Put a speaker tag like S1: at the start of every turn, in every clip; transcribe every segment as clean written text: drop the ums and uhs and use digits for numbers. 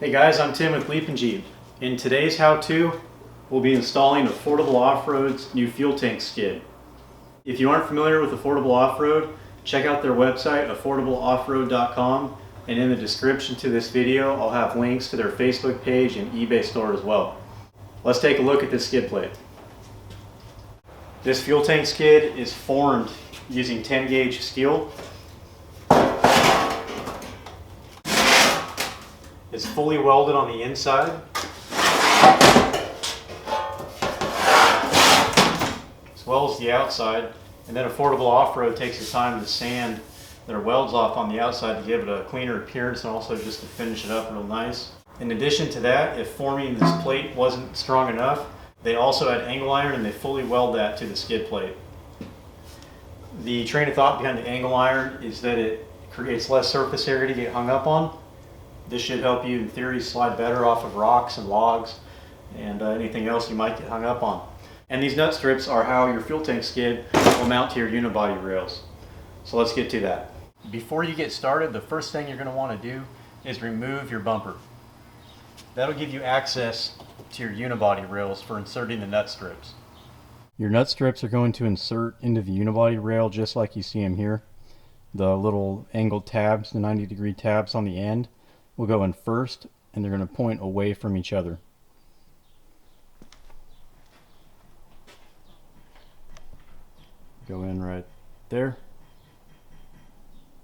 S1: Hey guys, I'm Tim with BleepinJeep. In today's how-to, we'll be installing Affordable Off-Road's new fuel tank skid. If you aren't familiar with Affordable Off-Road, check out their website, affordableoffroad.com, and in the description to this video, I'll have links to their Facebook page and eBay store as well. Let's take a look at this skid plate. This fuel tank skid is formed using 10 gauge steel. It's fully welded on the inside. As well as the outside. And then Affordable Off-Road takes the time to sand their welds off on the outside to give it a cleaner appearance and also just to finish it up real nice. In addition to that, if forming this plate wasn't strong enough, they also add angle iron and they fully weld that to the skid plate. The train of thought behind the angle iron is that it creates less surface area to get hung up on. This should help you, in theory, slide better off of rocks and logs and anything else you might get hung up on. And these nut strips are how your fuel tank skid will mount to your unibody rails. So let's get to that. Before you get started, the first thing you're going to want to do is remove your bumper. That'll give you access to your unibody rails for inserting the nut strips. Your nut strips are going to insert into the unibody rail just like you see them here. The little angled tabs, the 90-degree tabs on the end, will go in first, and they're going to point away from each other. Go in right there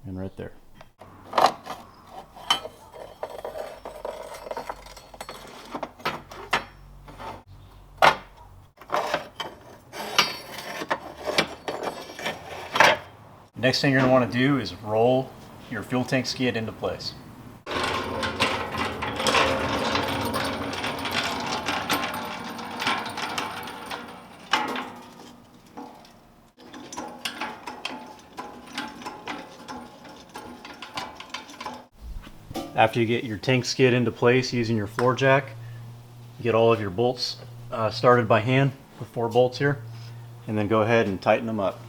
S1: and right there. Next thing you're going to want to do is roll your fuel tank skid into place. After you get your tank skid into place using your floor jack, you get all of your bolts started by hand with 4 bolts here, and then go ahead and tighten them up.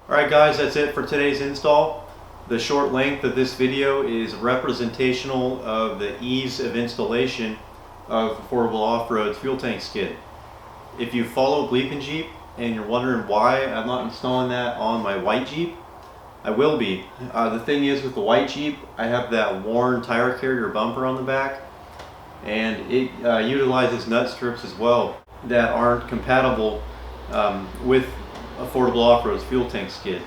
S1: Alright guys, that's it for today's install. The short length of this video is representational of the ease of installation of Affordable Off-Road's fuel tank skid. If you follow BleepinJeep and you're wondering why I'm not installing that on my white Jeep, I will be. The thing is, with the white Jeep, I have that worn tire carrier bumper on the back, and it utilizes nut strips as well that aren't compatible with Affordable Off-Road's fuel tank skid.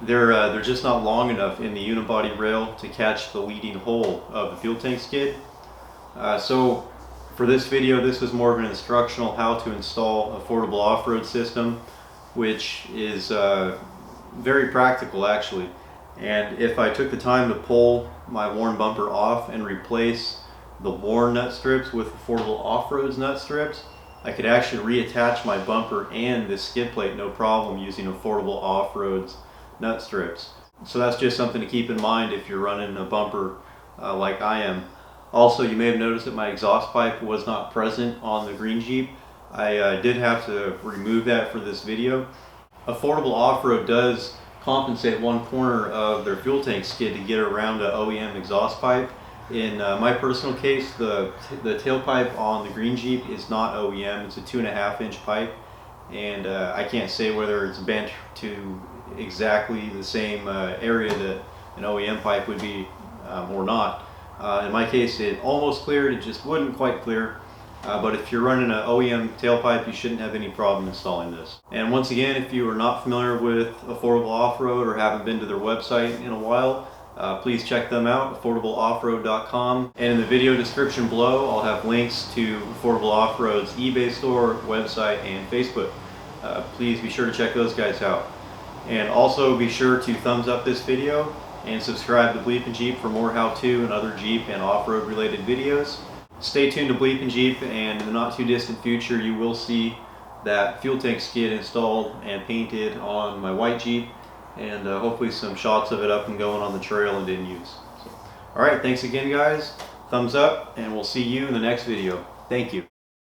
S1: They're just not long enough in the unibody rail to catch the leading hole of the fuel tank skid. So for this video, this was more of an instructional how to install Affordable Off-Road system, which is very practical actually. And if I took the time to pull my worn bumper off and replace the worn nut strips with Affordable Off-Road's nut strips, I could actually reattach my bumper and this skid plate no problem using Affordable Off-Road's nut strips. So that's just something to keep in mind if you're running a bumper like I am. Also, you may have noticed that my exhaust pipe was not present on the green Jeep. I did have to remove that for this video. Affordable Off-Road does compensate one corner of their fuel tank skid to get around an OEM exhaust pipe. In my personal case, the tailpipe on the green Jeep is not OEM. It's a 2.5-inch pipe, and I can't say whether it's bent to exactly the same area that an OEM pipe would be or not. In my case, it almost cleared. It just wouldn't quite clear. But if you're running an OEM tailpipe, you shouldn't have any problem installing this. And once again, if you are not familiar with Affordable Off-Road or haven't been to their website in a while, please check them out, affordableoffroad.com. And in the video description below, I'll have links to Affordable Off-Road's eBay store, website, and Facebook. Please be sure to check those guys out. And also be sure to thumbs up this video and subscribe to BleepinJeep for more how-to and other Jeep and off-road related videos. Stay tuned to BleepinJeep, and in the not too distant future you will see that fuel tank skid installed and painted on my white Jeep, and hopefully some shots of it up and going on the trail and in use. So, alright, thanks again guys, thumbs up, and we'll see you in the next video. Thank you.